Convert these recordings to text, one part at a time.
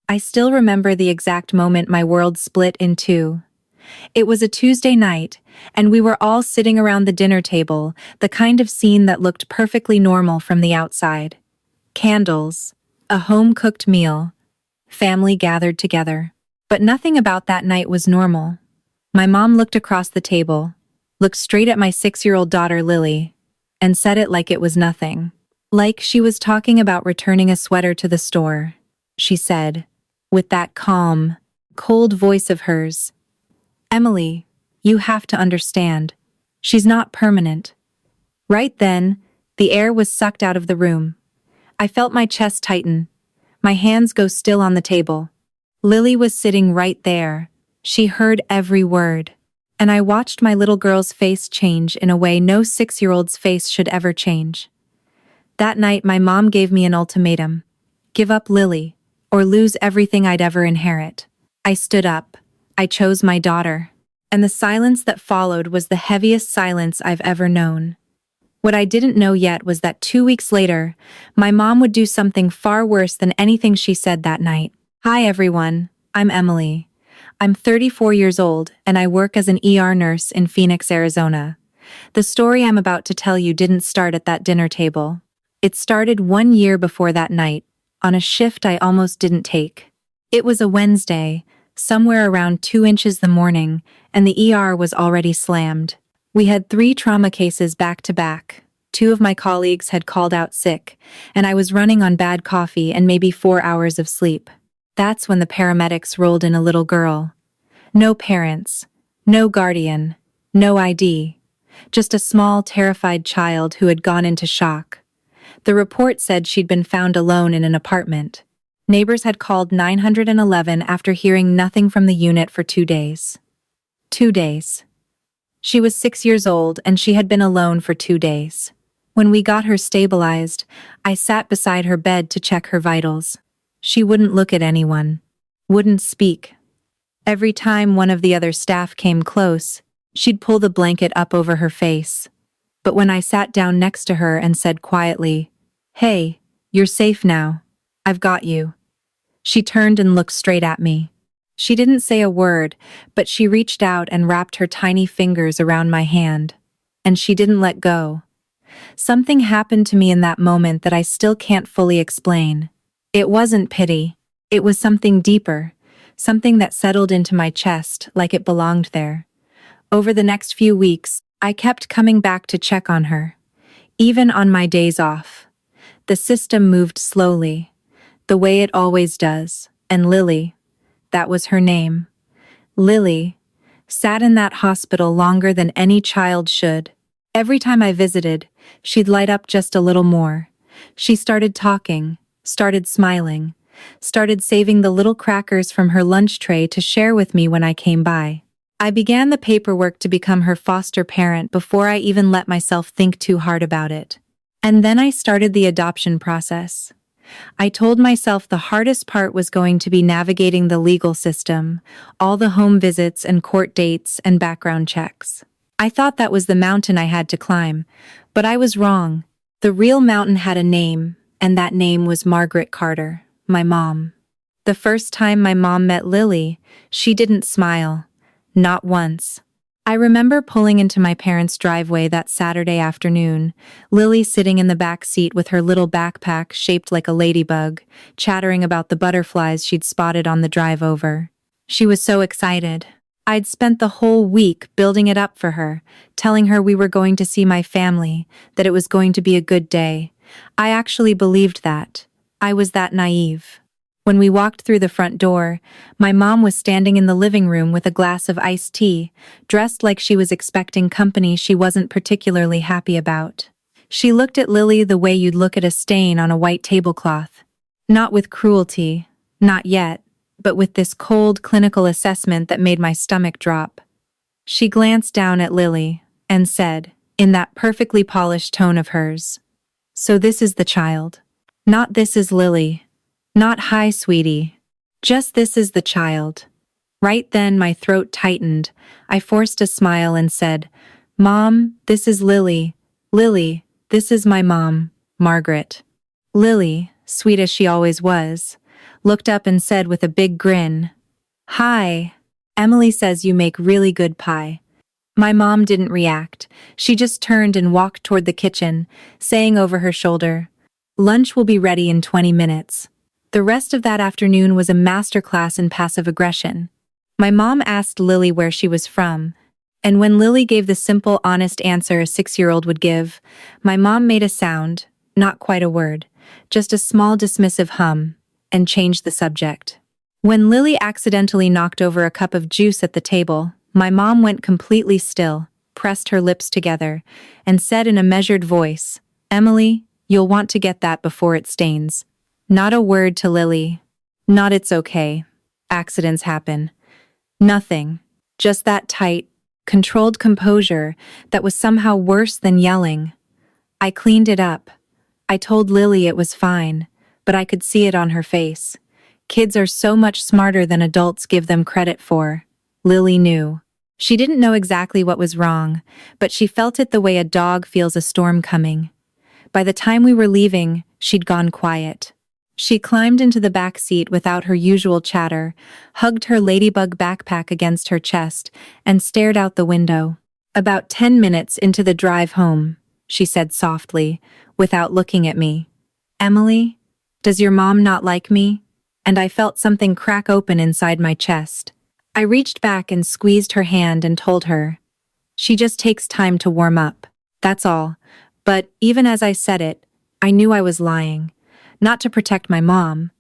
I still remember the exact moment my world split in two. It was a Tuesday night, and we were all sitting around the dinner table, the kind of scene that looked perfectly normal from the outside. Candles, a home-cooked meal, family gathered together. But nothing about that night was normal. My mom looked across the table, looked straight at my 6-year-old daughter Lily, and said it like it was nothing. Like she was talking about returning a sweater to the store. She said, with that calm, cold voice of hers, "Emily, you have to understand. She's not permanent." Right then, the air was sucked out of the room. I felt my chest tighten, my hands go still on the table. Lily was sitting right there. She heard every word. And I watched my little girl's face change in a way no 6-year-old's face should ever change. That night, my mom gave me an ultimatum. Give up Lily, or lose everything I'd ever inherit. I stood up. I chose my daughter. And the silence that followed was the heaviest silence I've ever known. What I didn't know yet was that 2 weeks later, my mom would do something far worse than anything she said that night. Hi everyone, I'm Emily. I'm 34 years old and I work as an ER nurse in Phoenix, Arizona. The story I'm about to tell you didn't start at that dinner table. It started 1 year before that night, on a shift I almost didn't take. It was a Wednesday, somewhere around 2 inches the morning, and the ER was already slammed. We had 3 trauma cases back to back. 2 of my colleagues had called out sick, and I was running on bad coffee and maybe 4 hours of sleep. That's when the paramedics rolled in a little girl. No parents, no guardian, no ID. Just a small, terrified child who had gone into shock. The report said she'd been found alone in an apartment. Neighbors had called 911 after hearing nothing from the unit for 2 days. 2 days. She was 6 years old and she had been alone for 2 days. When we got her stabilized, I sat beside her bed to check her vitals. She wouldn't look at anyone, wouldn't speak. Every time one of the other staff came close, she'd pull the blanket up over her face. But when I sat down next to her and said quietly, "Hey, you're safe now. I've got you," she turned and looked straight at me. She didn't say a word, but she reached out and wrapped her tiny fingers around my hand. And she didn't let go. Something happened to me in that moment that I still can't fully explain. It wasn't pity. It was something deeper, something that settled into my chest like it belonged there. Over the next few weeks, I kept coming back to check on her, even on my days off. The system moved slowly, the way it always does, and Lily, that was her name, Lily, sat in that hospital longer than any child should. Every time I visited, she'd light up just a little more. She started talking, started smiling, started saving the little crackers from her lunch tray to share with me when I came by. I began the paperwork to become her foster parent before I even let myself think too hard about it. And then I started the adoption process. I told myself the hardest part was going to be navigating the legal system, all the home visits and court dates and background checks. I thought that was the mountain I had to climb, but I was wrong. The real mountain had a name, and that name was Margaret Carter, my mom. The first time my mom met Lily, she didn't smile. Not once. I remember pulling into my parents' driveway that Saturday afternoon, Lily sitting in the back seat with her little backpack shaped like a ladybug, chattering about the butterflies she'd spotted on the drive over. She was so excited. I'd spent the whole week building it up for her, telling her we were going to see my family, that it was going to be a good day. I actually believed that. I was that naive. When we walked through the front door, my mom was standing in the living room with a glass of iced tea, dressed like she was expecting company she wasn't particularly happy about. She looked at Lily the way you'd look at a stain on a white tablecloth. Not with cruelty, not yet, but with this cold clinical assessment that made my stomach drop. She glanced down at Lily and said, in that perfectly polished tone of hers, "So this is the child. Not this is Lily. Not hi, sweetie. Just this is the child." Right then my throat tightened. I forced a smile and said, "Mom, this is Lily. Lily, this is my mom, Margaret." Lily, sweet as she always was, looked up and said with a big grin, "Hi. Emily says you make really good pie." My mom didn't react. She just turned and walked toward the kitchen, saying over her shoulder, "Lunch will be ready in 20 minutes." The rest of that afternoon was a masterclass in passive aggression. My mom asked Lily where she was from, and when Lily gave the simple, honest answer a 6-year-old would give, my mom made a sound, not quite a word, just a small dismissive hum, and changed the subject. When Lily accidentally knocked over a cup of juice at the table, my mom went completely still, pressed her lips together, and said in a measured voice, "Emily, you'll want to get that before it stains." Not a word to Lily. Not "it's okay. Accidents happen." Nothing. Just that tight, controlled composure that was somehow worse than yelling. I cleaned it up. I told Lily it was fine, but I could see it on her face. Kids are so much smarter than adults give them credit for. Lily knew. She didn't know exactly what was wrong, but she felt it the way a dog feels a storm coming. By the time we were leaving, she'd gone quiet. She climbed into the back seat without her usual chatter, hugged her ladybug backpack against her chest, and stared out the window. "About 10 minutes into the drive home," she said softly, without looking at me. "Emily, does your mom not like me?" And I felt something crack open inside my chest. I reached back and squeezed her hand and told her, "She just takes time to warm up. That's all." But even as I said it, I knew I was lying. Not to protect my mom,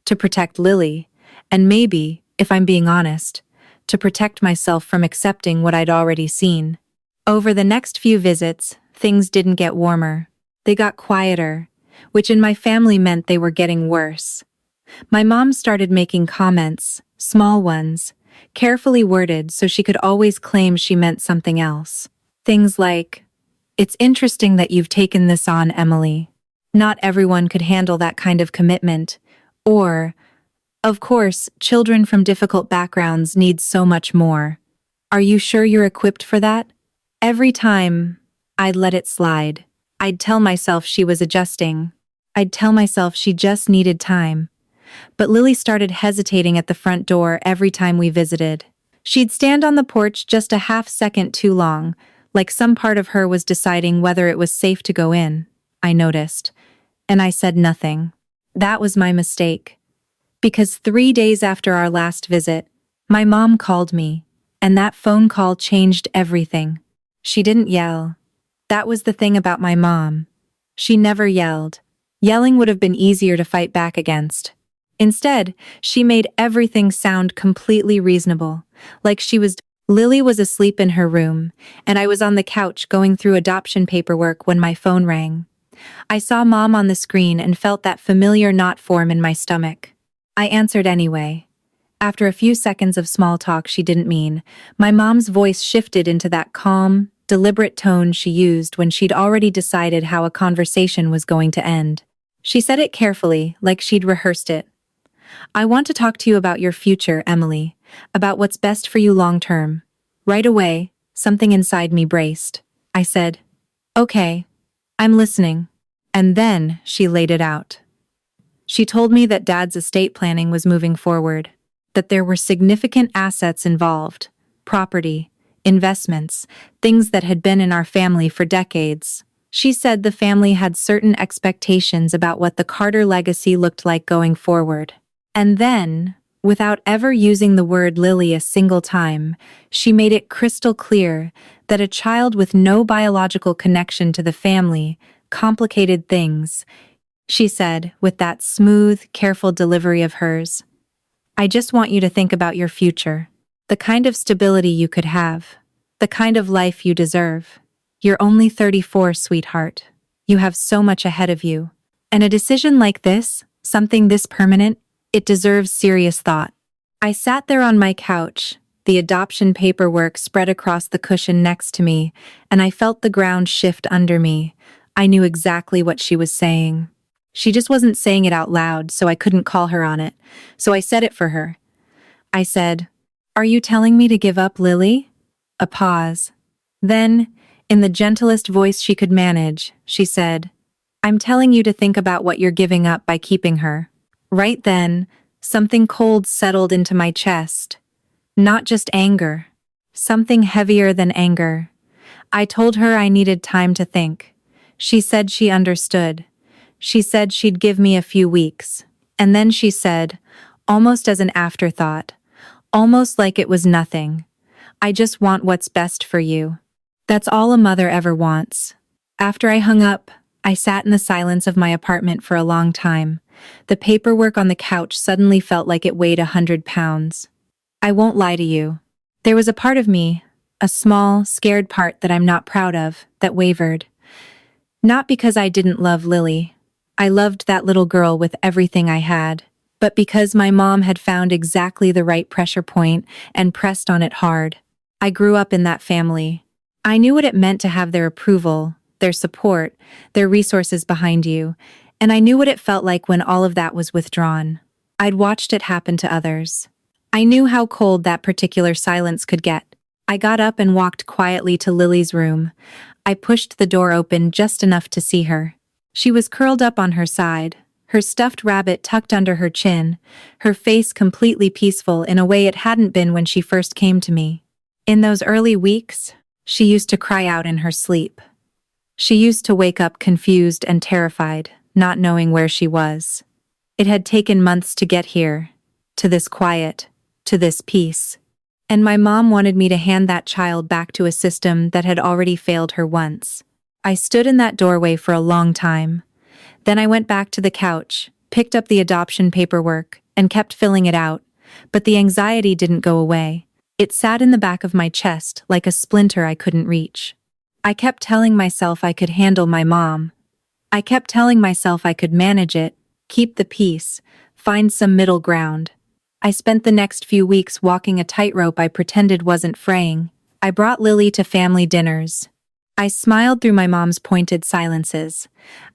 to protect Lily, and maybe, if I'm being honest, to protect myself from accepting what I'd already seen. Over the next few visits, things didn't get warmer. They got quieter, which in my family meant they were getting worse. My mom started making comments, small ones, carefully worded so she could always claim she meant something else. Things like, "It's interesting that you've taken this on, Emily. Not everyone could handle that kind of commitment." Or, "Of course, children from difficult backgrounds need so much more. Are you sure you're equipped for that?" Every time, I'd let it slide. I'd tell myself she was adjusting. I'd tell myself she just needed time. But Lily started hesitating at the front door every time we visited. She'd stand on the porch just a half-second too long, like some part of her was deciding whether it was safe to go in, I noticed. And I said nothing. That was my mistake. Because 3 days after our last visit, my mom called me, and that phone call changed everything. She didn't yell. That was the thing about my mom. She never yelled. Yelling would have been easier to fight back against. Instead, she made everything sound completely reasonable, like she was. Lily was asleep in her room, and I was on the couch going through adoption paperwork when my phone rang. I saw Mom on the screen and felt that familiar knot form in my stomach. I answered anyway. After a few seconds of small talk she didn't mean, my mom's voice shifted into that calm, deliberate tone she used when she'd already decided how a conversation was going to end. She said it carefully, like she'd rehearsed it. "I want to talk to you about your future, Emily, about what's best for you long-term." Right away, something inside me braced. I said, "Okay, I'm listening." And then she laid it out. She told me that Dad's estate planning was moving forward, that there were significant assets involved, property, investments, things that had been in our family for decades. She said the family had certain expectations about what the Carter legacy looked like going forward. And then, without ever using the word Lily a single time, she made it crystal clear that a child with no biological connection to the family complicated things. She said, with that smooth, careful delivery of hers, "I just want you to think about your future, the kind of stability you could have, the kind of life you deserve. You're only 34, sweetheart. You have so much ahead of you. And a decision like this, something this permanent, it deserves serious thought." I sat there on my couch, the adoption paperwork spread across the cushion next to me, and I felt the ground shift under me. I knew exactly what she was saying. She just wasn't saying it out loud, so I couldn't call her on it. So I said it for her. I said, "Are you telling me to give up Lily?" A pause. Then, in the gentlest voice she could manage, she said, "I'm telling you to think about what you're giving up by keeping her." Right then, Something cold settled into my chest. Not just anger. Something heavier than anger. I told her I needed time to think. She said she understood. She said she'd give me a few weeks. And then she said, almost as an afterthought, almost like it was nothing, I just want what's best for you. That's all a mother ever wants. After I hung up, I sat in the silence of my apartment for a long time. The paperwork on the couch suddenly felt like it weighed 100 pounds. I won't lie to you. There was a part of me, a small, scared part that I'm not proud of, that wavered. Not because I didn't love Lily. I loved that little girl with everything I had. But because my mom had found exactly the right pressure point and pressed on it hard. I grew up in that family. I knew what it meant to have their approval, their support, their resources behind you, and I knew what it felt like when all of that was withdrawn. I'd watched it happen to others. I knew how cold that particular silence could get. I got up and walked quietly to Lily's room. I pushed the door open just enough to see her. She was curled up on her side, her stuffed rabbit tucked under her chin, her face completely peaceful in a way it hadn't been when she first came to me. In those early weeks, she used to cry out in her sleep. She used to wake up confused and terrified, not knowing where she was. It had taken months to get here, to this quiet, to this peace. And my mom wanted me to hand that child back to a system that had already failed her once. I stood in that doorway for a long time. Then I went back to the couch, picked up the adoption paperwork, and kept filling it out. But the anxiety didn't go away. It sat in the back of my chest like a splinter I couldn't reach. I kept telling myself I could handle my mom. I kept telling myself I could manage it, keep the peace, find some middle ground. I spent the next few weeks walking a tightrope I pretended wasn't fraying. I brought Lily to family dinners. I smiled through my mom's pointed silences.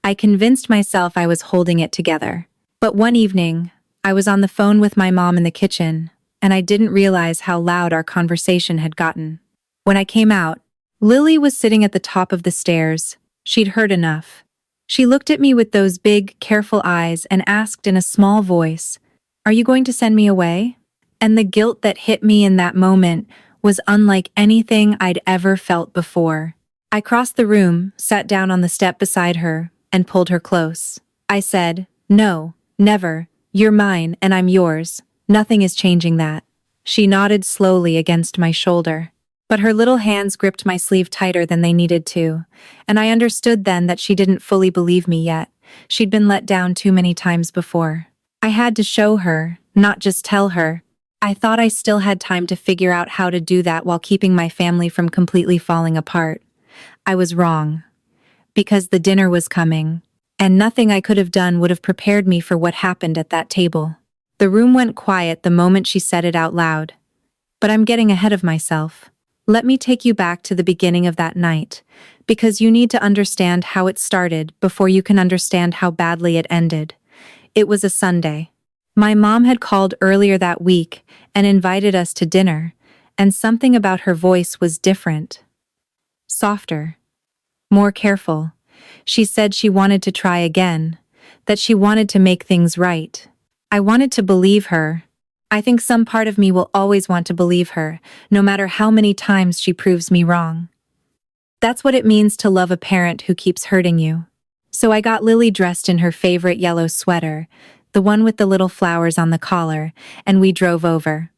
I convinced myself I was holding it together. But one evening, I was on the phone with my mom in the kitchen, and I didn't realize how loud our conversation had gotten. When I came out, Lily was sitting at the top of the stairs. She'd heard enough. She looked at me with those big, careful eyes and asked in a small voice, "Are you going to send me away?" And the guilt that hit me in that moment was unlike anything I'd ever felt before. I crossed the room, sat down on the step beside her, and pulled her close. I said, "No, never. You're mine and I'm yours. Nothing is changing that." She nodded slowly against my shoulder. But her little hands gripped my sleeve tighter than they needed to, and I understood then that she didn't fully believe me yet. She'd been let down too many times before. I had to show her, not just tell her. I thought I still had time to figure out how to do that while keeping my family from completely falling apart. I was wrong. Because the dinner was coming, and nothing I could have done would have prepared me for what happened at that table. The room went quiet the moment she said it out loud. But I'm getting ahead of myself. Let me take you back to the beginning of that night, because you need to understand how it started before you can understand how badly it ended. It was a Sunday. My mom had called earlier that week and invited us to dinner, and something about her voice was different. Softer. More careful. She said she wanted to try again, that she wanted to make things right. I wanted to believe her. I think some part of me will always want to believe her, no matter how many times she proves me wrong. That's what it means to love a parent who keeps hurting you. So I got Lily dressed in her favorite yellow sweater, the one with the little flowers on the collar, and we drove over.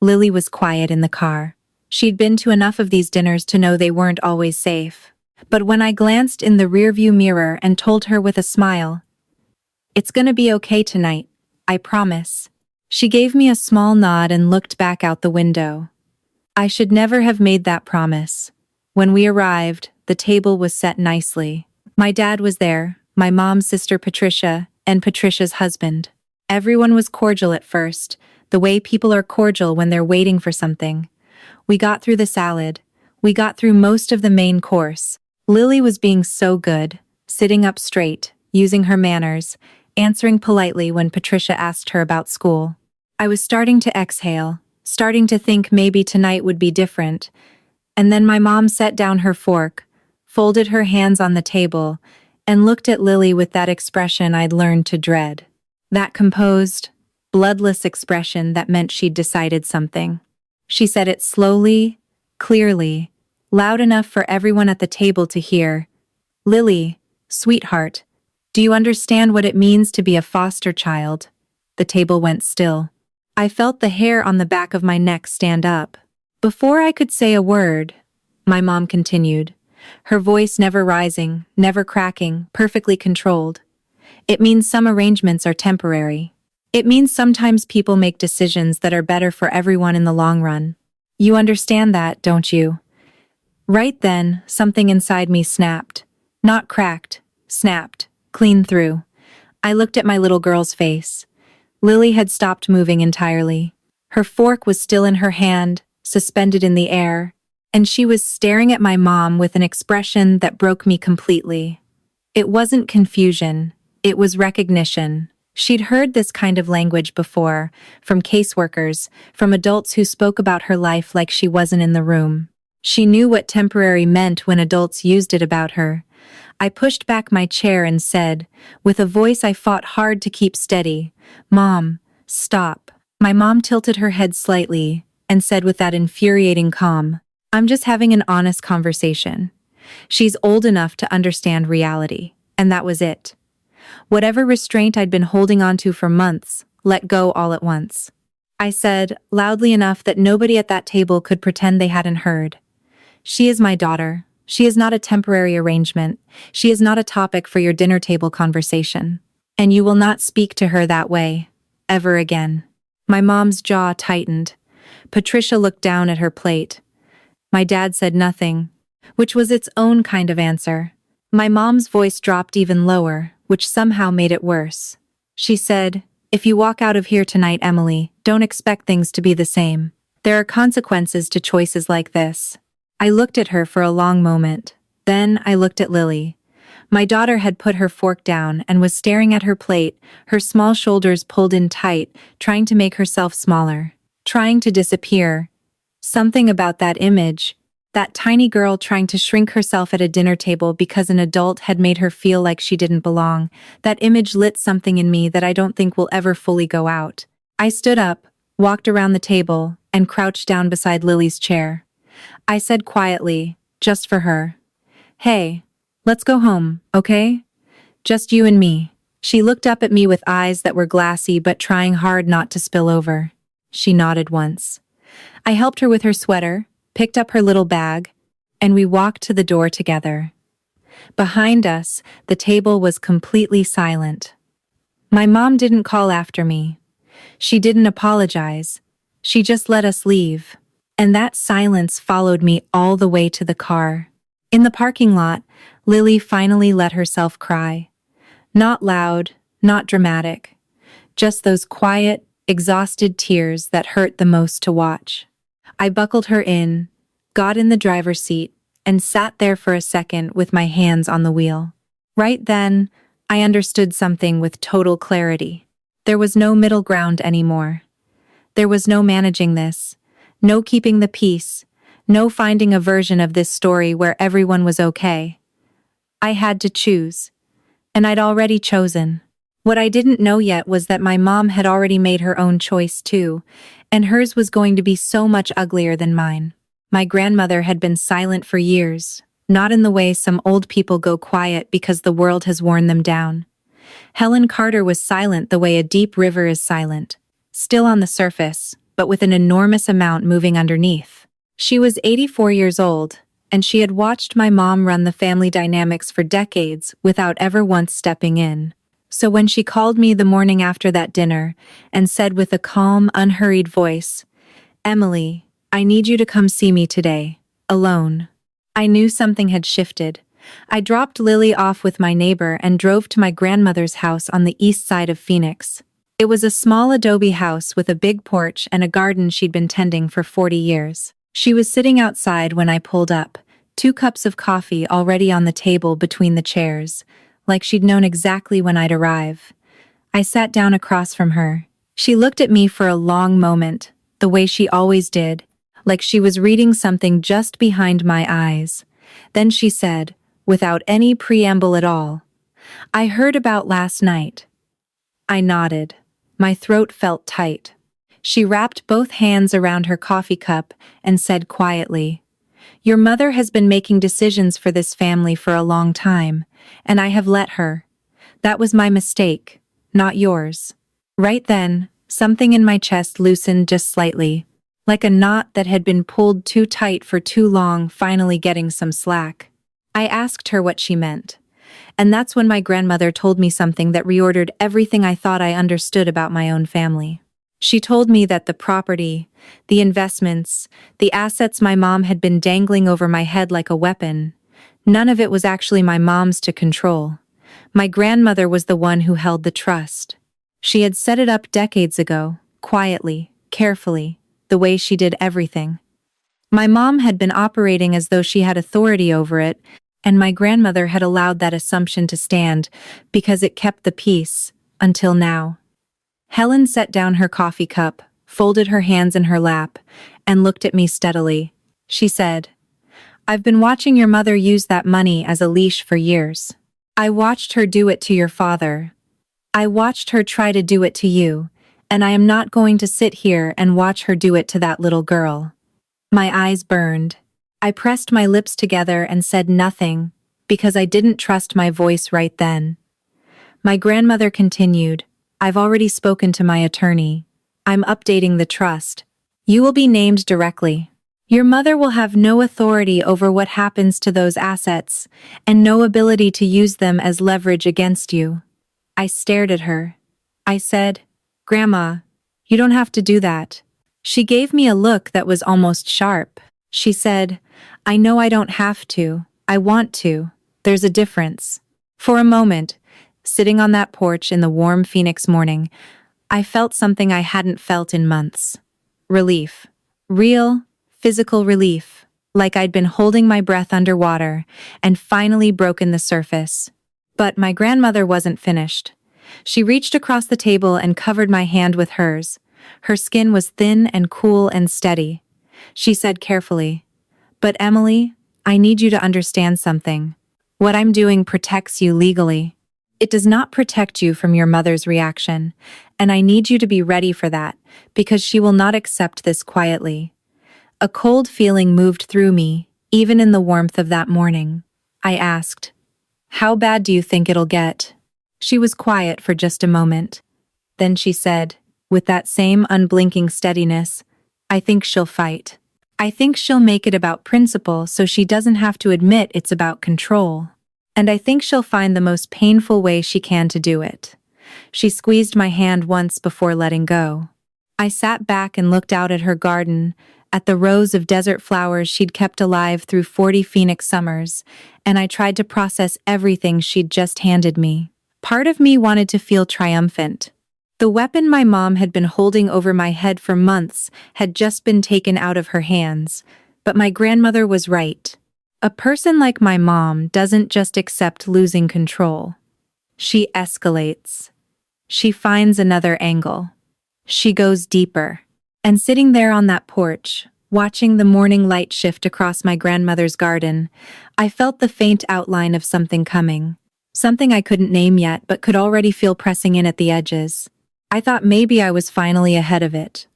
Lily was quiet in the car. She'd been to enough of these dinners to know they weren't always safe. But when I glanced in the rearview mirror and told her with a smile, "It's gonna be okay tonight, I promise," she gave me a small nod and looked back out the window. I should never have made that promise. When we arrived, the table was set nicely. My dad was there, my mom's sister Patricia, and Patricia's husband. Everyone was cordial at first, the way people are cordial when they're waiting for something. We got through the salad. We got through most of the main course. Lily was being so good, sitting up straight, using her manners, answering politely when Patricia asked her about school. I was starting to exhale, starting to think maybe tonight would be different. And then my mom set down her fork, folded her hands on the table, and looked at Lily with that expression I'd learned to dread. That composed, bloodless expression that meant she'd decided something. She said it slowly, clearly, loud enough for everyone at the table to hear. "Lily, sweetheart, do you understand what it means to be a foster child?" The table went still. I felt the hair on the back of my neck stand up. Before I could say a word, my mom continued, her voice never rising, never cracking, perfectly controlled. "It means some arrangements are temporary. It means sometimes people make decisions that are better for everyone in the long run. You understand that, don't you?" Right then, something inside me snapped. Not cracked, snapped, clean through. I looked at my little girl's face. Lily had stopped moving entirely. Her fork was still in her hand, suspended in the air, and she was staring at my mom with an expression that broke me completely. It wasn't confusion, it was recognition. She'd heard this kind of language before, from caseworkers, from adults who spoke about her life like she wasn't in the room. She knew what temporary meant when adults used it about her. I pushed back my chair and said, with a voice I fought hard to keep steady, "Mom, stop." My mom tilted her head slightly and said with that infuriating calm, "I'm just having an honest conversation." She's old enough to understand reality, and that was it. Whatever restraint I'd been holding onto for months, let go all at once. I said, loudly enough that nobody at that table could pretend they hadn't heard. "She is my daughter. She is not a temporary arrangement. She is not a topic for your dinner table conversation. And you will not speak to her that way, ever again." My mom's jaw tightened. Patricia looked down at her plate. My dad said nothing, which was its own kind of answer. My mom's voice dropped even lower, which somehow made it worse. She said, "If you walk out of here tonight, Emily, don't expect things to be the same. There are consequences to choices like this." I looked at her for a long moment. Then I looked at Lily. My daughter had put her fork down and was staring at her plate, her small shoulders pulled in tight, trying to make herself smaller, trying to disappear. Something about that image, that tiny girl trying to shrink herself at a dinner table because an adult had made her feel like she didn't belong, that image lit something in me that I don't think will ever fully go out. I stood up, walked around the table, and crouched down beside Lily's chair. I said quietly, just for her, "Hey, let's go home, okay? Just you and me." She looked up at me with eyes that were glassy but trying hard not to spill over. She nodded once. I helped her with her sweater, picked up her little bag, and we walked to the door together. Behind us, the table was completely silent. My mom didn't call after me. She didn't apologize. She just let us leave. And that silence followed me all the way to the car. In the parking lot, Lily finally let herself cry. Not loud, not dramatic. Just those quiet, exhausted tears that hurt the most to watch. I buckled her in, got in the driver's seat, and sat there for a second with my hands on the wheel. Right then, I understood something with total clarity. There was no middle ground anymore. There was no managing this, no keeping the peace, no finding a version of this story where everyone was okay. I had to choose, and I'd already chosen. What I didn't know yet was that my mom had already made her own choice too, and hers was going to be so much uglier than mine. My grandmother had been silent for years, not in the way some old people go quiet because the world has worn them down. Helen Carter was silent the way a deep river is silent, still on the surface, but with an enormous amount moving underneath. She was 84 years old, and she had watched my mom run the family dynamics for decades without ever once stepping in. So when she called me the morning after that dinner and said with a calm, unhurried voice, "Emily, I need you to come see me today, alone," I knew something had shifted. I dropped Lily off with my neighbor and drove to my grandmother's house on the east side of Phoenix. It was a small adobe house with a big porch and a garden she'd been tending for 40 years. She was sitting outside when I pulled up, 2 cups of coffee already on the table between the chairs, like she'd known exactly when I'd arrive. I sat down across from her. She looked at me for a long moment, the way she always did, like she was reading something just behind my eyes. Then she said, without any preamble at all, "I heard about last night." I nodded. My throat felt tight. She wrapped both hands around her coffee cup and said quietly, "Your mother has been making decisions for this family for a long time, and I have let her. That was my mistake, not yours." Right then, something in my chest loosened just slightly, like a knot that had been pulled too tight for too long finally getting some slack. I asked her what she meant, and that's when my grandmother told me something that reordered everything I thought I understood about my own family. She told me that the property, the investments, the assets my mom had been dangling over my head like a weapon, none of it was actually my mom's to control. My grandmother was the one who held the trust. She had set it up decades ago, quietly, carefully, the way she did everything. My mom had been operating as though she had authority over it, and my grandmother had allowed that assumption to stand because it kept the peace, until now. Helen set down her coffee cup, folded her hands in her lap, and looked at me steadily. She said, "I've been watching your mother use that money as a leash for years. I watched her do it to your father. I watched her try to do it to you, and I am not going to sit here and watch her do it to that little girl." My eyes burned. I pressed my lips together and said nothing, because I didn't trust my voice right then. My grandmother continued, "I've already spoken to my attorney. I'm updating the trust. You will be named directly. Your mother will have no authority over what happens to those assets, and no ability to use them as leverage against you." I stared at her. I said, "Grandma, you don't have to do that." She gave me a look that was almost sharp. She said, "I know I don't have to. I want to. There's a difference." For a moment, sitting on that porch in the warm Phoenix morning, I felt something I hadn't felt in months. Relief. Real, physical relief. Like I'd been holding my breath underwater and finally broken the surface. But my grandmother wasn't finished. She reached across the table and covered my hand with hers. Her skin was thin and cool and steady. She said carefully, "But Emily, I need you to understand something. What I'm doing protects you legally. It does not protect you from your mother's reaction, and I need you to be ready for that, because she will not accept this quietly." A cold feeling moved through me, even in the warmth of that morning. I asked, "How bad do you think it'll get?" She was quiet for just a moment. Then she said, with that same unblinking steadiness, "I think she'll fight. I think she'll make it about principle so she doesn't have to admit it's about control. And I think she'll find the most painful way she can to do it." She squeezed my hand once before letting go. I sat back and looked out at her garden, at the rows of desert flowers she'd kept alive through 40 Phoenix summers, and I tried to process everything she'd just handed me. Part of me wanted to feel triumphant. The weapon my mom had been holding over my head for months had just been taken out of her hands, but my grandmother was right. A person like my mom doesn't just accept losing control. She escalates. She finds another angle. She goes deeper. And sitting there on that porch, watching the morning light shift across my grandmother's garden, I felt the faint outline of something coming. Something I couldn't name yet but could already feel pressing in at the edges. I thought maybe I was finally ahead of it.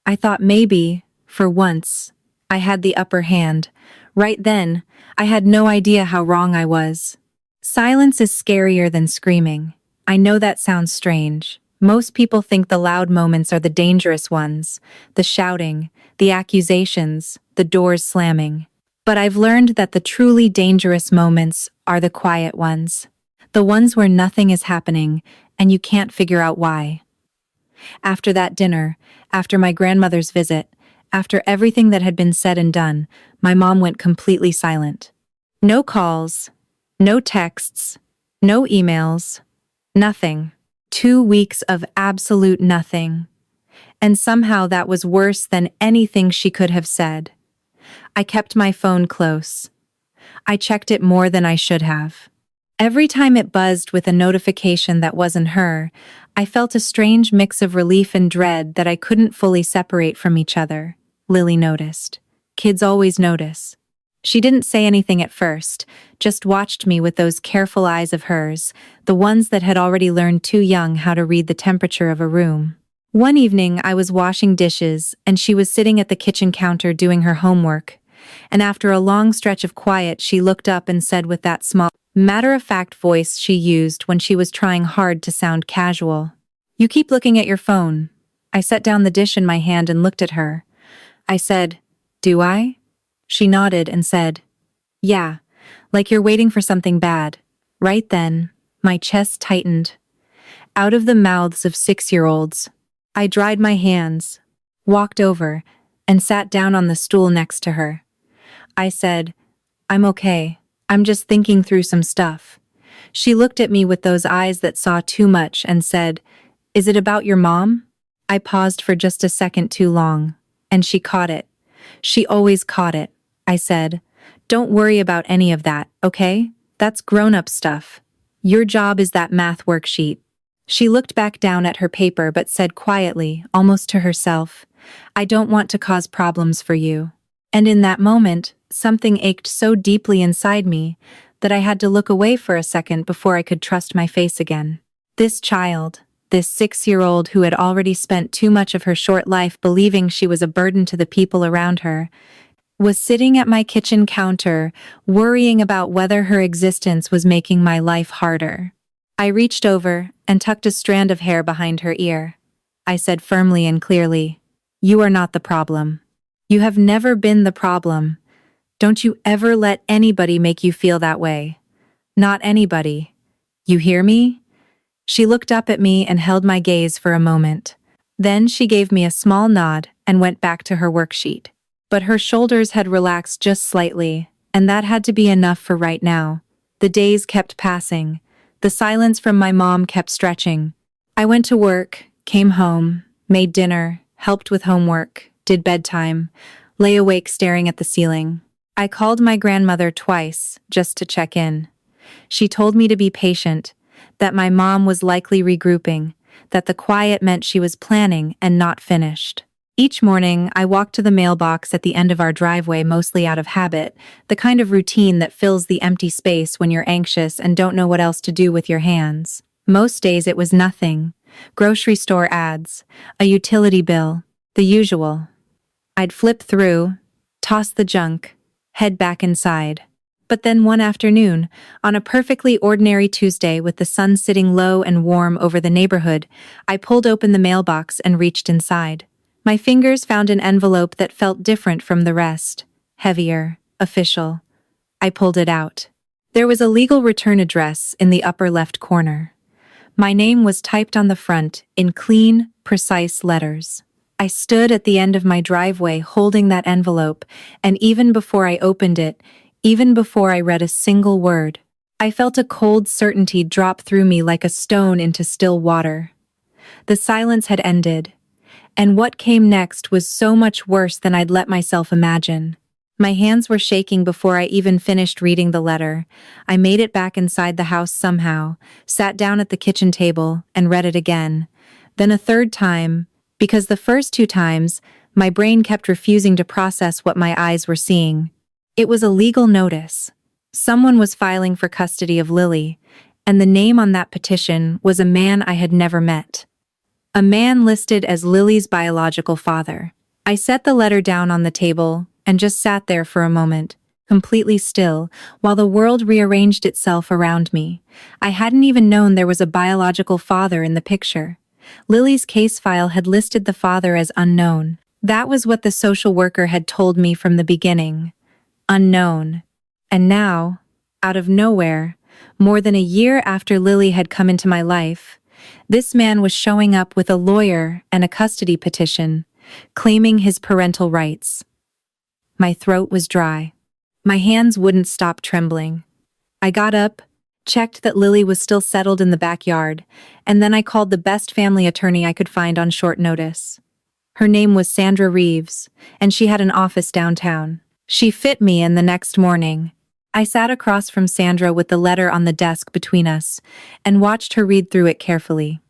I thought maybe, for once, I had the upper hand. Right then, I had no idea how wrong I was. Silence is scarier than screaming. I know that sounds strange. Most people think the loud moments are the dangerous ones, the shouting, the accusations, the doors slamming. But I've learned that the truly dangerous moments are the quiet ones. The ones where nothing is happening and you can't figure out why. After that dinner, after my grandmother's visit, after everything that had been said and done, my mom went completely silent. No calls, no texts, no emails, nothing. 2 weeks of absolute nothing. And somehow that was worse than anything she could have said. I kept my phone close. I checked it more than I should have. Every time it buzzed with a notification that wasn't her, I felt a strange mix of relief and dread that I couldn't fully separate from each other. Lily noticed. Kids always notice. She didn't say anything at first, just watched me with those careful eyes of hers, the ones that had already learned too young how to read the temperature of a room. One evening, I was washing dishes, and she was sitting at the kitchen counter doing her homework. And after a long stretch of quiet, she looked up and said with that small, matter-of-fact voice she used when she was trying hard to sound casual, "You keep looking at your phone." I set down the dish in my hand and looked at her. I said, "Do I?" She nodded and said, "Yeah, like you're waiting for something bad." Right then, my chest tightened. Out of the mouths of 6-year-olds. I dried my hands, walked over, and sat down on the stool next to her. I said, "I'm okay. I'm just thinking through some stuff." She looked at me with those eyes that saw too much and said, "Is it about your mom?" I paused for just a second too long, and she caught it. She always caught it. I said, "Don't worry about any of that, okay? That's grown-up stuff. Your job is that math worksheet." She looked back down at her paper but said quietly, almost to herself, "I don't want to cause problems for you." And in that moment, something ached so deeply inside me that I had to look away for a second before I could trust my face again. This child, this 6-year-old who had already spent too much of her short life believing she was a burden to the people around her, was sitting at my kitchen counter, worrying about whether her existence was making my life harder. I reached over and tucked a strand of hair behind her ear. I said firmly and clearly, "You are not the problem. You have never been the problem. Don't you ever let anybody make you feel that way. Not anybody. You hear me?" She looked up at me and held my gaze for a moment. Then she gave me a small nod and went back to her worksheet. But her shoulders had relaxed just slightly, and that had to be enough for right now. The days kept passing. The silence from my mom kept stretching. I went to work, came home, made dinner, helped with homework, did bedtime, lay awake staring at the ceiling. I called my grandmother twice, just to check in. She told me to be patient, that my mom was likely regrouping, that the quiet meant she was planning and not finished. Each morning, I walked to the mailbox at the end of our driveway mostly out of habit, the kind of routine that fills the empty space when you're anxious and don't know what else to do with your hands. Most days it was nothing. Grocery store ads, a utility bill, the usual. I'd flip through, toss the junk, head back inside. But then one afternoon, on a perfectly ordinary Tuesday with the sun sitting low and warm over the neighborhood, I pulled open the mailbox and reached inside. My fingers found an envelope that felt different from the rest, heavier, official. I pulled it out. There was a legal return address in the upper left corner. My name was typed on the front in clean, precise letters. I stood at the end of my driveway holding that envelope, and even before I opened it, even before I read a single word, I felt a cold certainty drop through me like a stone into still water. The silence had ended. And what came next was so much worse than I'd let myself imagine. My hands were shaking before I even finished reading the letter. I made it back inside the house somehow, sat down at the kitchen table, and read it again. Then a third time, because the first 2 times, my brain kept refusing to process what my eyes were seeing. It was a legal notice. Someone was filing for custody of Lily, and the name on that petition was a man I had never met. A man listed as Lily's biological father. I set the letter down on the table and just sat there for a moment, completely still, while the world rearranged itself around me. I hadn't even known there was a biological father in the picture. Lily's case file had listed the father as unknown. That was what the social worker had told me from the beginning. Unknown. And now, out of nowhere, more than a year after Lily had come into my life, this man was showing up with a lawyer and a custody petition, claiming his parental rights. My throat was dry. My hands wouldn't stop trembling. I got up, checked that Lily was still settled in the backyard, and then I called the best family attorney I could find on short notice. Her name was Sandra Reeves, and she had an office downtown. She fit me in the next morning. I sat across from Sandra with the letter on the desk between us and watched her read through it carefully.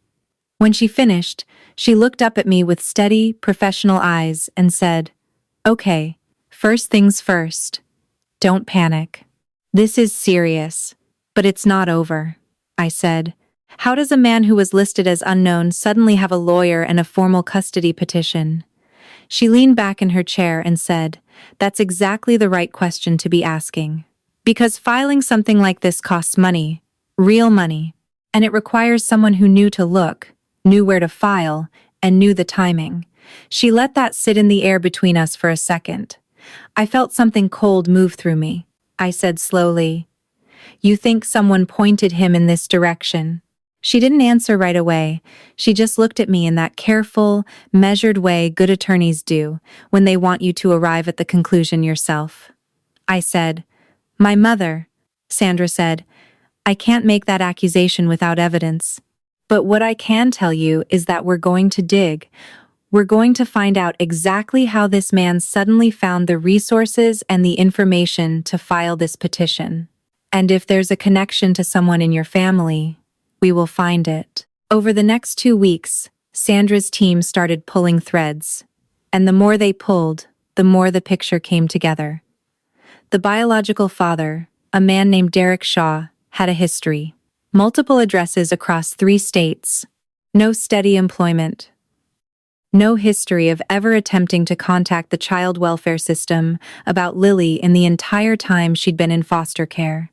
When she finished, she looked up at me with steady, professional eyes and said, "Okay, first things first. Don't panic. This is serious. But it's not over, I said. How does a man who was listed as unknown suddenly have a lawyer and a formal custody petition? She leaned back in her chair and said, That's exactly the right question to be asking. Because filing something like this costs money, real money, and it requires someone who knew to look, knew where to file, and knew the timing. She let that sit in the air between us for a second. I felt something cold move through me. I said slowly, You think someone pointed him in this direction? She didn't answer right away. She just looked at me in that careful, measured way good attorneys do when they want you to arrive at the conclusion yourself. I said, My mother. Sandra said, I can't make that accusation without evidence. But what I can tell you is that we're going to dig. We're going to find out exactly how this man suddenly found the resources and the information to file this petition. And if there's a connection to someone in your family, we will find it. Over the next 2 weeks, Sandra's team started pulling threads. And the more they pulled, the more the picture came together. The biological father, a man named Derek Shaw, had a history. Multiple addresses across 3 states. No steady employment. No history of ever attempting to contact the child welfare system about Lily in the entire time she'd been in foster care.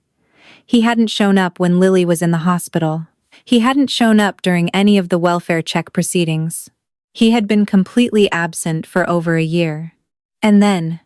He hadn't shown up when Lily was in the hospital. He hadn't shown up during any of the welfare check proceedings. He had been completely absent for over a year. And then,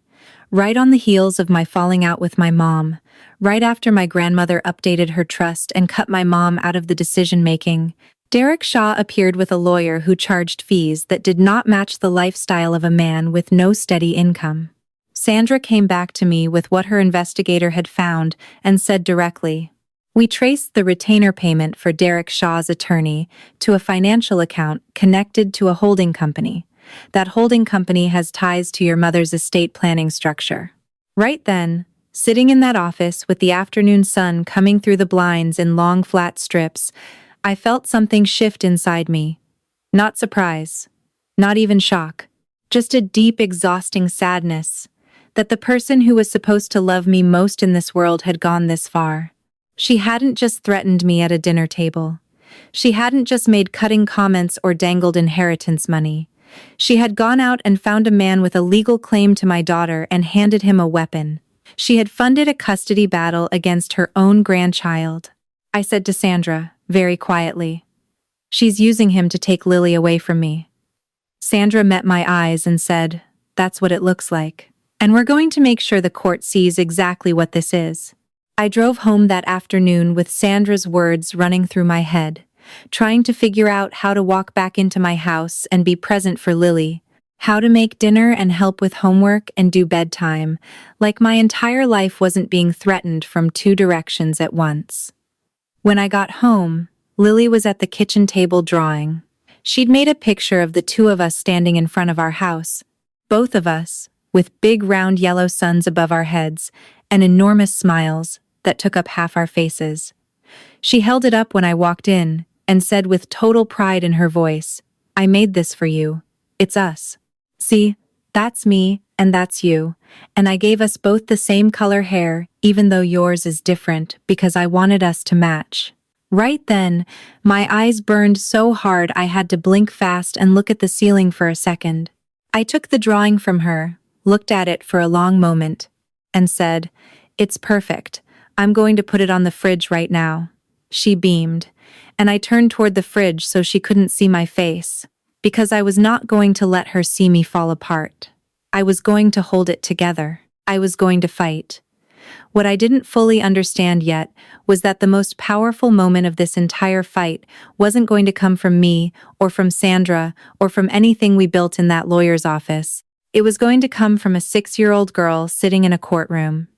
right on the heels of my falling out with my mom, right after my grandmother updated her trust and cut my mom out of the decision-making, Derek Shaw appeared with a lawyer who charged fees that did not match the lifestyle of a man with no steady income. Sandra came back to me with what her investigator had found and said directly, We traced the retainer payment for Derek Shaw's attorney to a financial account connected to a holding company. That holding company has ties to your mother's estate planning structure. Right then, sitting in that office with the afternoon sun coming through the blinds in long flat strips, I felt something shift inside me. Not surprise, not even shock, just a deep, exhausting sadness that the person who was supposed to love me most in this world had gone this far. She hadn't just threatened me at a dinner table. She hadn't just made cutting comments or dangled inheritance money. She had gone out and found a man with a legal claim to my daughter and handed him a weapon. She had funded a custody battle against her own grandchild. I said to Sandra, very quietly, She's using him to take Lily away from me. Sandra met my eyes and said, That's what it looks like. And we're going to make sure the court sees exactly what this is. I drove home that afternoon with Sandra's words running through my head, trying to figure out how to walk back into my house and be present for Lily, how to make dinner and help with homework and do bedtime, like my entire life wasn't being threatened from 2 directions at once. When I got home, Lily was at the kitchen table drawing. She'd made a picture of the 2 of us standing in front of our house, both of us, with big round yellow suns above our heads and enormous smiles that took up half our faces. She held it up when I walked in and said with total pride in her voice, I made this for you. It's us. See, that's me and that's you, and I gave us both the same color hair, even though yours is different, because I wanted us to match. Right then, my eyes burned so hard I had to blink fast and look at the ceiling for a second. I took the drawing from her, looked at it for a long moment, and said, It's perfect. I'm going to put it on the fridge right now. She beamed, and I turned toward the fridge so she couldn't see my face, because I was not going to let her see me fall apart. I was going to hold it together. I was going to fight. What I didn't fully understand yet was that the most powerful moment of this entire fight wasn't going to come from me or from Sandra or from anything we built in that lawyer's office. It was going to come from a 6-year-old girl sitting in a courtroom.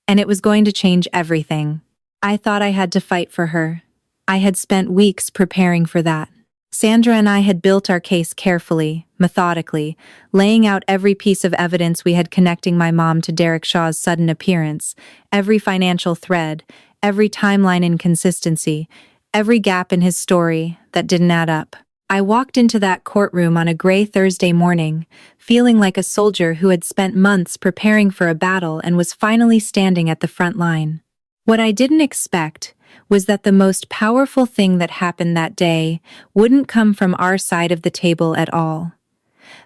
And it was going to change everything. I thought I had to fight for her. I had spent weeks preparing for that. Sandra and I had built our case carefully, methodically, laying out every piece of evidence we had connecting my mom to Derek Shaw's sudden appearance, every financial thread, every timeline inconsistency, every gap in his story that didn't add up. I walked into that courtroom on a gray Thursday morning, feeling like a soldier who had spent months preparing for a battle and was finally standing at the front line. What I didn't expect was that the most powerful thing that happened that day wouldn't come from our side of the table at all.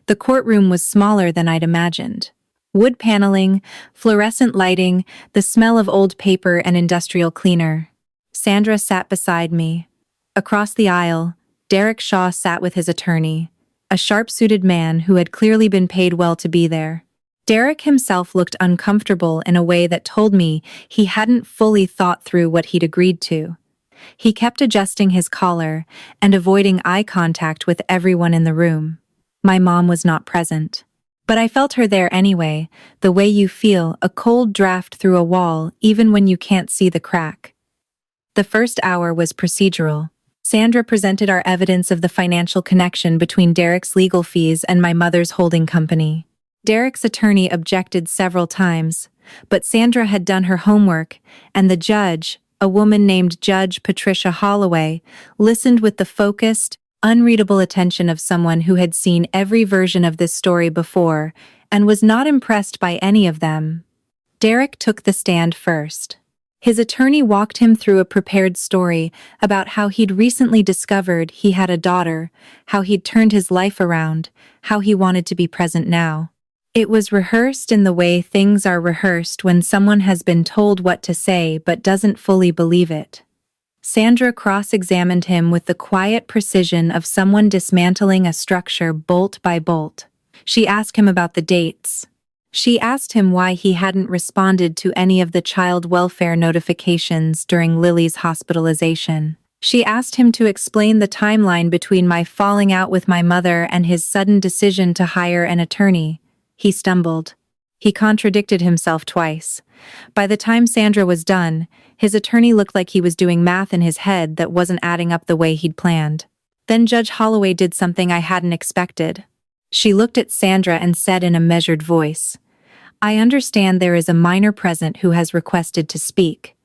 The courtroom was smaller than I'd imagined. Wood paneling, fluorescent lighting, the smell of old paper and industrial cleaner. Sandra sat beside me. Across the aisle, Derek Shaw sat with his attorney, a sharp-suited man who had clearly been paid well to be there. Derek himself looked uncomfortable in a way that told me he hadn't fully thought through what he'd agreed to. He kept adjusting his collar and avoiding eye contact with everyone in the room. My mom was not present. But I felt her there anyway, the way you feel a cold draft through a wall even when you can't see the crack. The first hour was procedural. Sandra presented our evidence of the financial connection between Derek's legal fees and my mother's holding company. Derek's attorney objected several times, but Sandra had done her homework, and the judge, a woman named Judge Patricia Holloway, listened with the focused, unreadable attention of someone who had seen every version of this story before and was not impressed by any of them. Derek took the stand first. His attorney walked him through a prepared story about how he'd recently discovered he had a daughter, how he'd turned his life around, how he wanted to be present now. It was rehearsed in the way things are rehearsed when someone has been told what to say but doesn't fully believe it. Sandra cross-examined him with the quiet precision of someone dismantling a structure bolt by bolt. She asked him about the dates. She asked him why he hadn't responded to any of the child welfare notifications during Lily's hospitalization. She asked him to explain the timeline between my falling out with my mother and his sudden decision to hire an attorney. He stumbled. He contradicted himself twice. By the time Sandra was done, his attorney looked like he was doing math in his head that wasn't adding up the way he'd planned. Then Judge Holloway did something I hadn't expected. She looked at Sandra and said in a measured voice, "I understand there is a minor present who has requested to speak.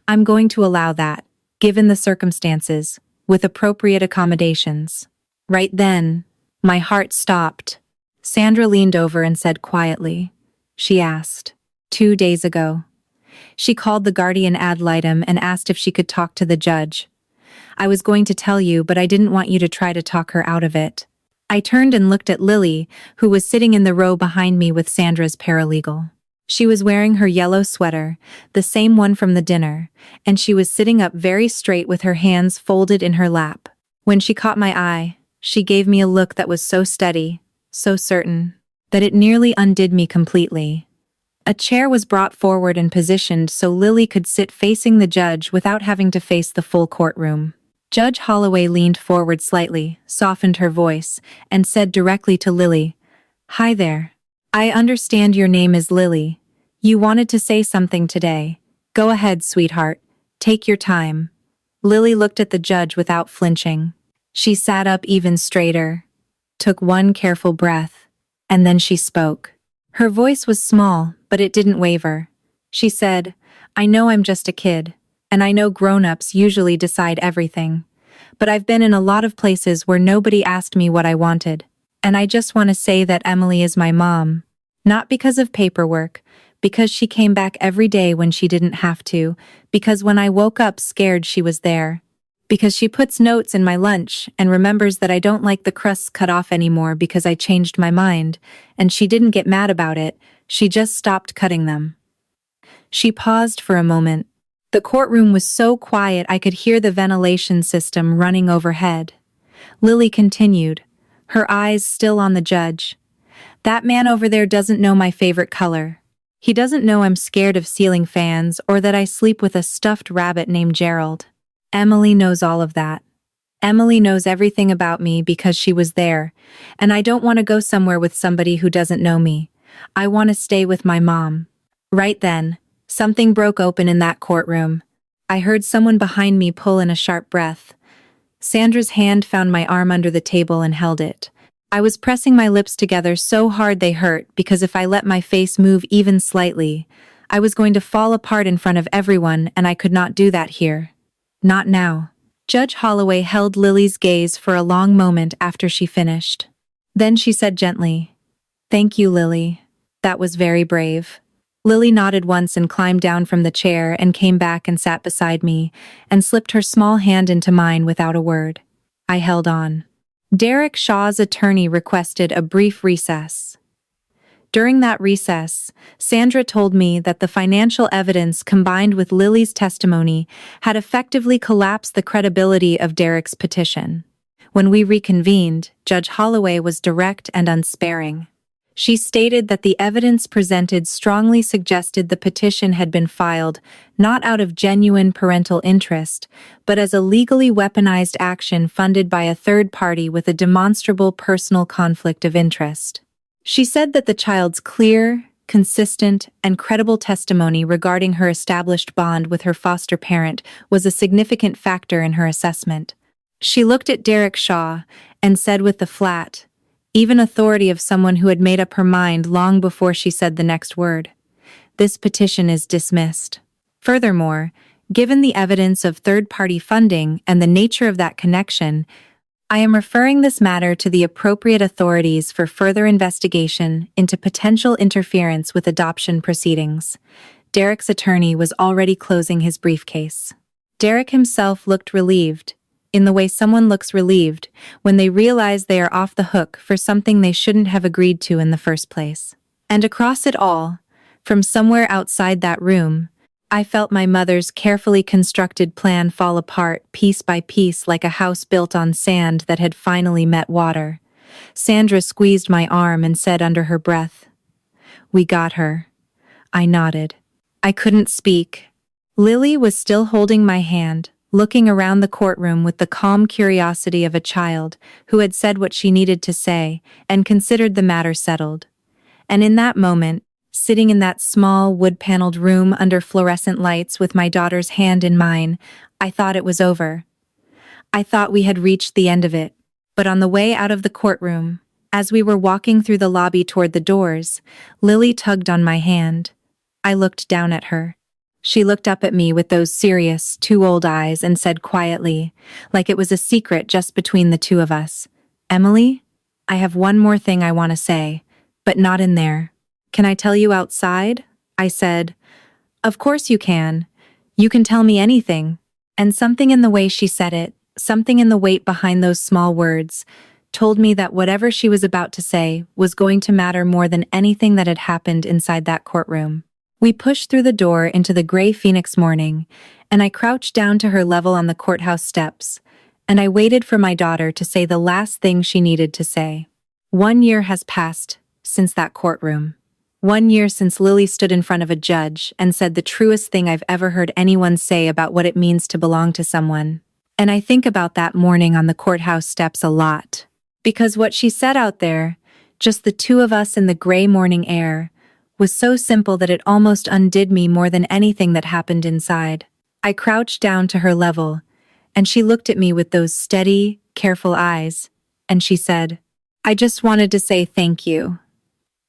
I'm going to allow that, given the circumstances, with appropriate accommodations." Right then, my heart stopped. Sandra leaned over and said quietly, she asked, 2 days ago. She called the guardian ad litem and asked if she could talk to the judge. I was going to tell you, but I didn't want you to try to talk her out of it. I turned and looked at Lily, who was sitting in the row behind me with Sandra's paralegal. She was wearing her yellow sweater, the same one from the dinner, and she was sitting up very straight with her hands folded in her lap. When she caught my eye, she gave me a look that was so steady, so certain, that it nearly undid me completely. A chair was brought forward and positioned so Lily could sit facing the judge without having to face the full courtroom. Judge Holloway leaned forward slightly, softened her voice, and said directly to Lily, "Hi there. I understand your name is Lily. You wanted to say something today. Go ahead, sweetheart. Take your time." Lily looked at the judge without flinching. She sat up even straighter, took one careful breath, and then she spoke. Her voice was small, but it didn't waver. She said, "I know I'm just a kid, and I know grown-ups usually decide everything. But I've been in a lot of places where nobody asked me what I wanted. And I just want to say that Emily is my mom. Not because of paperwork, because she came back every day when she didn't have to, because when I woke up scared she was there. Because she puts notes in my lunch and remembers that I don't like the crusts cut off anymore because I changed my mind, and she didn't get mad about it, she just stopped cutting them." She paused for a moment. The courtroom was so quiet I could hear the ventilation system running overhead. Lily continued, her eyes still on the judge. "That man over there doesn't know my favorite color. He doesn't know I'm scared of ceiling fans or that I sleep with a stuffed rabbit named Gerald. Emily knows all of that. Emily knows everything about me because she was there, and I don't want to go somewhere with somebody who doesn't know me. I want to stay with my mom." Right then, something broke open in that courtroom. I heard someone behind me pull in a sharp breath. Sandra's hand found my arm under the table and held it. I was pressing my lips together so hard they hurt because if I let my face move even slightly, I was going to fall apart in front of everyone, and I could not do that here. Not now. Judge Holloway held Lily's gaze for a long moment after she finished. Then she said gently, Thank you, Lily. That was very brave. Lily nodded once and climbed down from the chair and came back and sat beside me and slipped her small hand into mine without a word. I held on. Derek Shaw's attorney requested a brief recess. During that recess, Sandra told me that the financial evidence combined with Lily's testimony had effectively collapsed the credibility of Derek's petition. When we reconvened, Judge Holloway was direct and unsparing. She stated that the evidence presented strongly suggested the petition had been filed not out of genuine parental interest, but as a legally weaponized action funded by a third party with a demonstrable personal conflict of interest. She said that the child's clear, consistent, and credible testimony regarding her established bond with her foster parent was a significant factor in her assessment. She looked at Derek Shaw and said with the flat, even authority of someone who had made up her mind long before she said the next word, "This petition is dismissed." Furthermore, given the evidence of third-party funding and the nature of that connection, I am referring this matter to the appropriate authorities for further investigation into potential interference with adoption proceedings. Derek's attorney was already closing his briefcase. Derek himself looked relieved, in the way someone looks relieved when they realize they are off the hook for something they shouldn't have agreed to in the first place. And across it all, from somewhere outside that room, I felt my mother's carefully constructed plan fall apart piece by piece like a house built on sand that had finally met water. Sandra squeezed my arm and said under her breath, "We got her." I nodded. I couldn't speak. Lily was still holding my hand, looking around the courtroom with the calm curiosity of a child who had said what she needed to say and considered the matter settled. And in that moment, sitting in that small wood-paneled room under fluorescent lights with my daughter's hand in mine, I thought it was over. I thought we had reached the end of it. But on the way out of the courtroom, as we were walking through the lobby toward the doors, Lily tugged on my hand. I looked down at her. She looked up at me with those serious, too old eyes and said quietly, like it was a secret just between the two of us, "Emily, I have one more thing I want to say, but not in there." "Can I tell you outside?" I said. "Of course you can. You can tell me anything." And something in the way she said it, something in the weight behind those small words, told me that whatever she was about to say was going to matter more than anything that had happened inside that courtroom. We pushed through the door into the gray Phoenix morning, and I crouched down to her level on the courthouse steps, and I waited for my daughter to say the last thing she needed to say. 1 year has passed since that courtroom. 1 year since Lily stood in front of a judge and said the truest thing I've ever heard anyone say about what it means to belong to someone. And I think about that morning on the courthouse steps a lot. Because what she said out there, just the two of us in the gray morning air, was so simple that it almost undid me more than anything that happened inside. I crouched down to her level, and she looked at me with those steady, careful eyes, and she said, "I just wanted to say thank you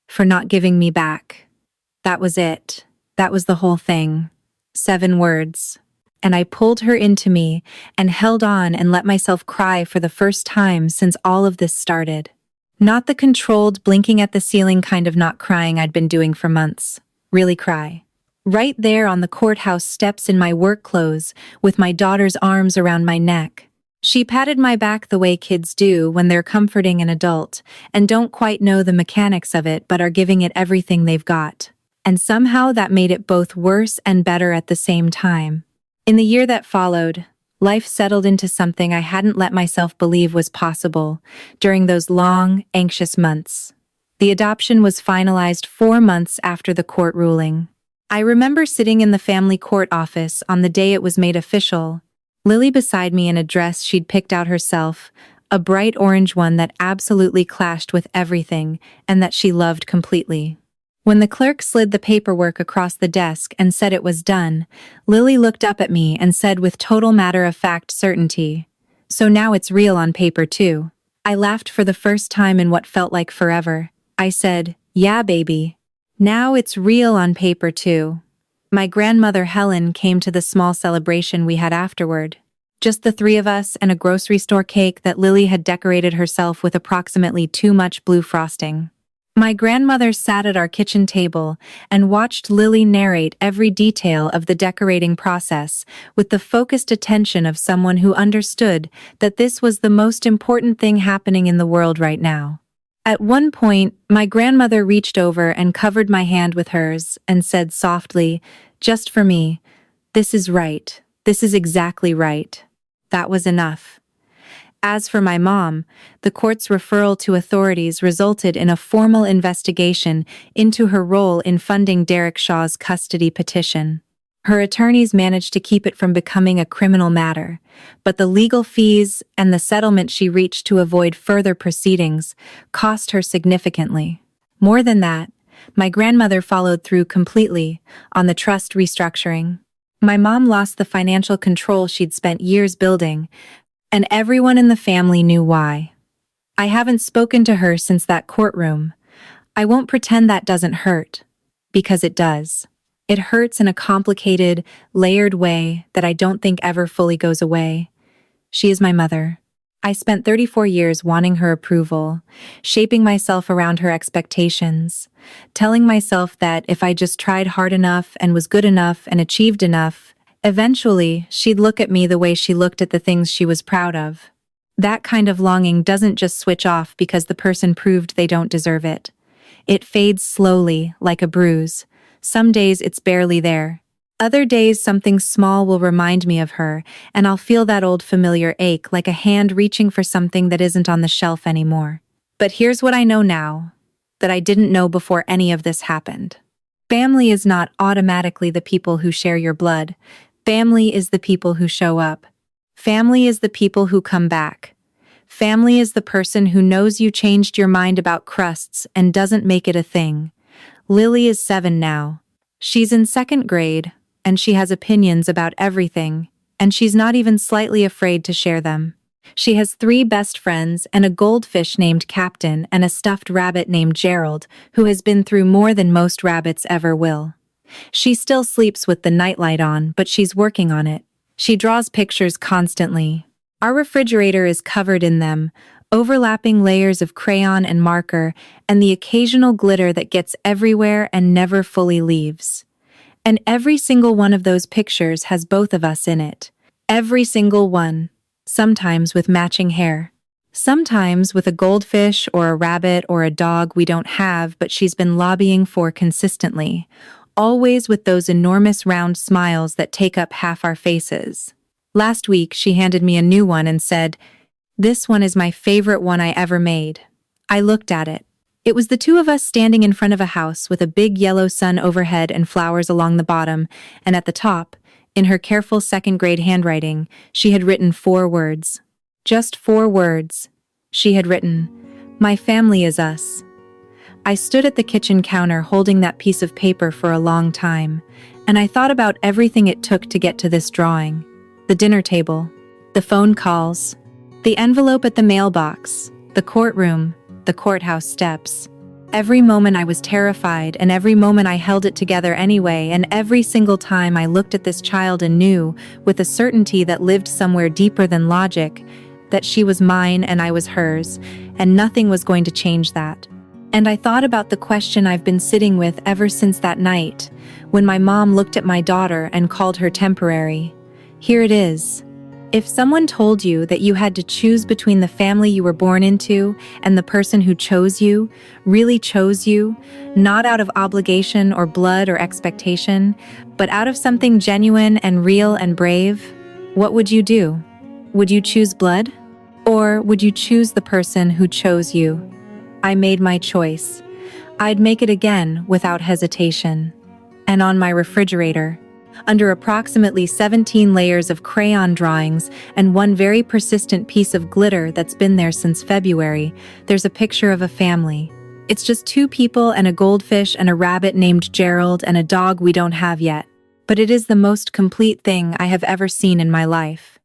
for not giving me back." That was it. That was the whole thing. 7 words. And I pulled her into me and held on and let myself cry for the first time since all of this started. Not the controlled, blinking at the ceiling kind of not crying I'd been doing for months. Really cry. Right there on the courthouse steps in my work clothes, with my daughter's arms around my neck. She patted my back the way kids do when they're comforting an adult and don't quite know the mechanics of it but are giving it everything they've got. And somehow that made it both worse and better at the same time. In the year that followed, life settled into something I hadn't let myself believe was possible during those long, anxious months. The adoption was finalized 4 months after the court ruling. I remember sitting in the family court office on the day it was made official, Lily beside me in a dress she'd picked out herself, a bright orange one that absolutely clashed with everything and that she loved completely. When the clerk slid the paperwork across the desk and said it was done, Lily looked up at me and said with total matter-of-fact certainty, "So now it's real on paper too." I laughed for the first time in what felt like forever. I said, "Yeah, baby. Now it's real on paper too." My grandmother Helen came to the small celebration we had afterward. Just the 3 of us and a grocery store cake that Lily had decorated herself with approximately too much blue frosting. My grandmother sat at our kitchen table and watched Lily narrate every detail of the decorating process with the focused attention of someone who understood that this was the most important thing happening in the world right now. At one point, my grandmother reached over and covered my hand with hers and said softly, "Just for me, this is right. This is exactly right." That was enough. As for my mom, the court's referral to authorities resulted in a formal investigation into her role in funding Derek Shaw's custody petition. Her attorneys managed to keep it from becoming a criminal matter, but the legal fees and the settlement she reached to avoid further proceedings cost her significantly. More than that, my grandmother followed through completely on the trust restructuring. My mom lost the financial control she'd spent years building, and everyone in the family knew why. I haven't spoken to her since that courtroom. I won't pretend that doesn't hurt, because it does. It hurts in a complicated, layered way that I don't think ever fully goes away. She is my mother. I spent 34 years wanting her approval, shaping myself around her expectations, telling myself that if I just tried hard enough and was good enough and achieved enough, eventually she'd look at me the way she looked at the things she was proud of. That kind of longing doesn't just switch off because the person proved they don't deserve it. It fades slowly, like a bruise. Some days it's barely there. Other days something small will remind me of her, and I'll feel that old familiar ache like a hand reaching for something that isn't on the shelf anymore. But here's what I know now, that I didn't know before any of this happened. Family is not automatically the people who share your blood. Family is the people who show up. Family is the people who come back. Family is the person who knows you changed your mind about crusts and doesn't make it a thing. Lily is 7 now. She's in 2nd grade, and she has opinions about everything, and she's not even slightly afraid to share them. She has 3 best friends and a goldfish named Captain and a stuffed rabbit named Gerald, who has been through more than most rabbits ever will. She still sleeps with the nightlight on, but she's working on it. She draws pictures constantly. Our refrigerator is covered in them, overlapping layers of crayon and marker, and the occasional glitter that gets everywhere and never fully leaves. And every single one of those pictures has both of us in it. Every single one. Sometimes with matching hair. Sometimes with a goldfish or a rabbit or a dog we don't have but she's been lobbying for consistently. Always with those enormous round smiles that take up half our faces. Last week she handed me a new one and said, "This one is my favorite one I ever made." I looked at it. It was the 2 of us standing in front of a house with a big yellow sun overhead and flowers along the bottom, and at the top, in her careful 2nd grade handwriting, she had written 4 words. Just 4 words. She had written, "My family is us." I stood at the kitchen counter holding that piece of paper for a long time, and I thought about everything it took to get to this drawing. The dinner table, the phone calls, the envelope at the mailbox, the courtroom, the courthouse steps. Every moment I was terrified, and every moment I held it together anyway, and every single time I looked at this child and knew, with a certainty that lived somewhere deeper than logic, that she was mine and I was hers, and nothing was going to change that. And I thought about the question I've been sitting with ever since that night, when my mom looked at my daughter and called her temporary. Here it is. If someone told you that you had to choose between the family you were born into and the person who chose you, really chose you, not out of obligation or blood or expectation, but out of something genuine and real and brave, what would you do? Would you choose blood? Or would you choose the person who chose you? I made my choice. I'd make it again without hesitation. And on my refrigerator, under approximately 17 layers of crayon drawings and one very persistent piece of glitter that's been there since February, there's a picture of a family. It's just 2 people and a goldfish and a rabbit named Gerald and a dog we don't have yet. But it is the most complete thing I have ever seen in my life.